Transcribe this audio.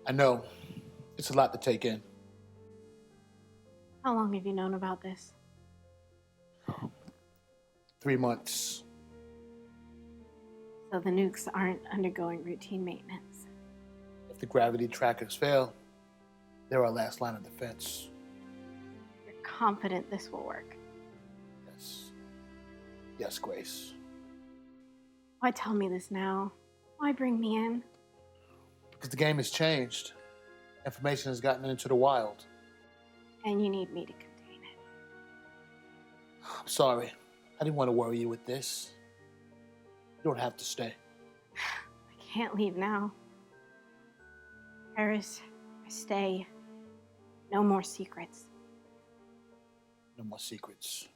I know. It's a lot to take in. How long have you known about this? 3 months. So the nukes aren't undergoing routine maintenance. If the gravity trackers fail, they're our last line of defense. You're confident this will work? Yes. Yes, Grace. Why tell me this now? Why bring me in? Because the game has changed. Information has gotten into the wild. And you need me to contain it. I'm sorry. I didn't want to worry you with this. You don't have to stay. I can't leave now. Paris, I stay. No more secrets. No more secrets.